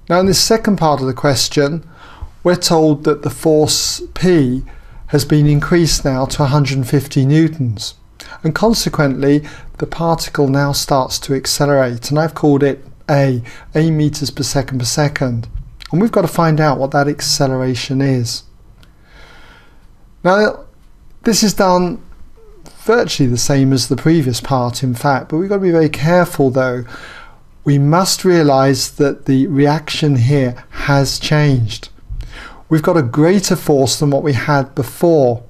Now in this second part of the question, we're told that the force P has been increased now to 150 newtons, and consequently the particle now starts to accelerate, and I've called it A meters per second, and we've got to find out what that acceleration is. Now this is done virtually the same as the previous part, in fact, but we've got to be very careful though. We must realize that the reaction here has changed. We've got a greater force than what we had before,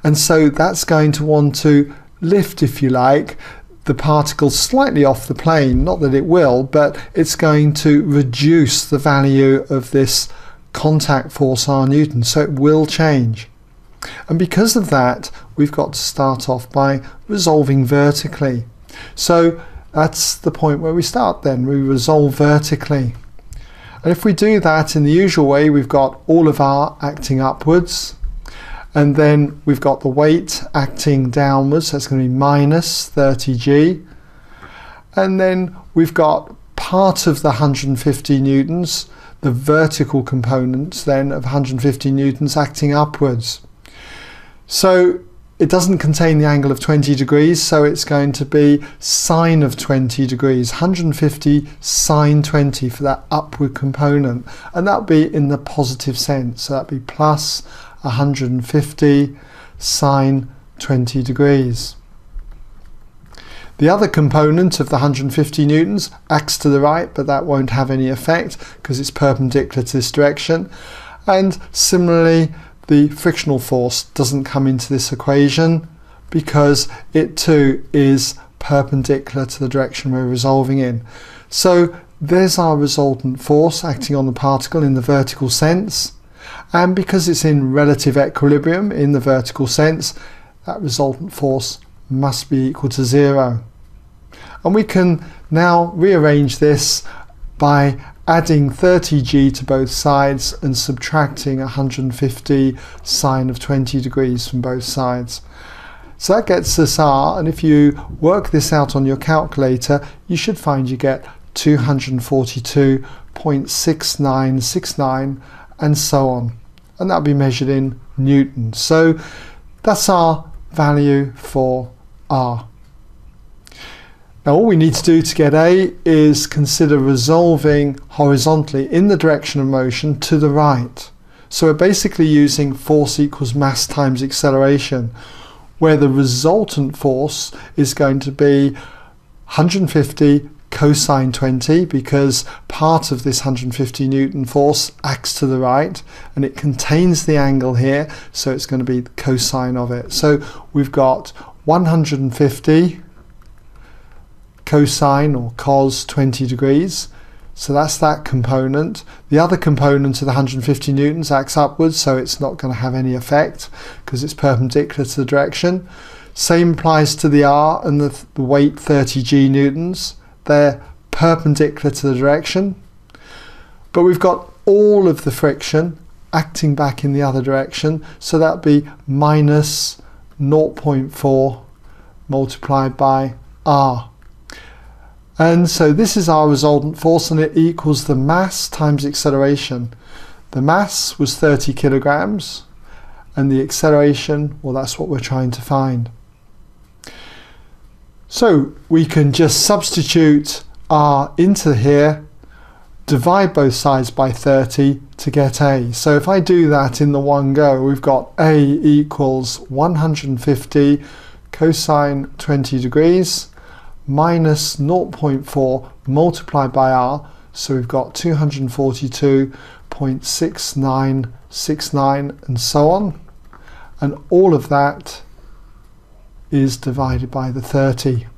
and so that's going to want to lift, if you like, the particle slightly off the plane. Not that it will, but it's going to reduce the value of this contact force R Newton, so it will change. And because of that, we've got to start off by resolving vertically. So that's the point where we start then. We resolve vertically. And if we do that in the usual way, we've got all of R acting upwards, and then we've got the weight acting downwards, so that's going to be minus 30g. And then we've got part of the 150 newtons, the vertical components then of 150 newtons acting upwards. So it doesn't contain the angle of 20 degrees, so it's going to be sine of 20 degrees, 150 sine 20 for that upward component, and that would be in the positive sense, so that would be plus 150 sine 20 degrees. The other component of the 150 newtons acts to the right, but that won't have any effect because it's perpendicular to this direction, and similarly the frictional force doesn't come into this equation because it too is perpendicular to the direction we're resolving in. So there's our resultant force acting on the particle in the vertical sense, and because it's in relative equilibrium in the vertical sense, that resultant force must be equal to 0. And we can now rearrange this by adding 30g to both sides and subtracting 150 sine of 20 degrees from both sides. So that gets us R, and if you work this out on your calculator, you should find you get 242.6969 and so on. And that'll be measured in newtons. So that's our value for R. Now all we need to do to get A is consider resolving horizontally in the direction of motion to the right. So we're basically using force equals mass times acceleration, where the resultant force is going to be 150 cosine 20, because part of this 150 Newton force acts to the right and it contains the angle here, so it's going to be the cosine of it. So we've got 150 cosine or cos 20 degrees, so that's that component. The other component of the 150 newtons acts upwards, so it's not going to have any effect because it's perpendicular to the direction. Same applies to the R and the weight 30g newtons. They're perpendicular to the direction, but we've got all of the friction acting back in the other direction, so that would be minus 0.4 multiplied by R. And so this is our resultant force, and it equals the mass times acceleration. The mass was 30 kilograms, and the acceleration, well, that's what we're trying to find. So we can just substitute R into here, divide both sides by 30 to get A. So if I do that in the one go, we've got A equals 150 cosine 20 degrees minus 0.4 multiplied by R, so we've got 242.6969 and so on, and all of that is divided by the 30.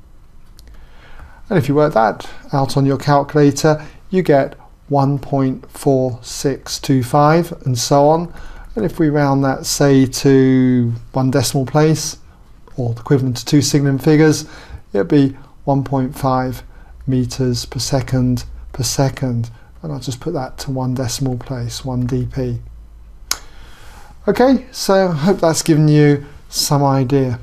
And if you work that out on your calculator, you get 1.4625 and so on. And if we round that, say, to one decimal place, or the equivalent to 2 signum figures, it'd be 1.5 meters per second, and I'll just put that to one decimal place, 1 dp. Okay, so I hope that's given you some idea.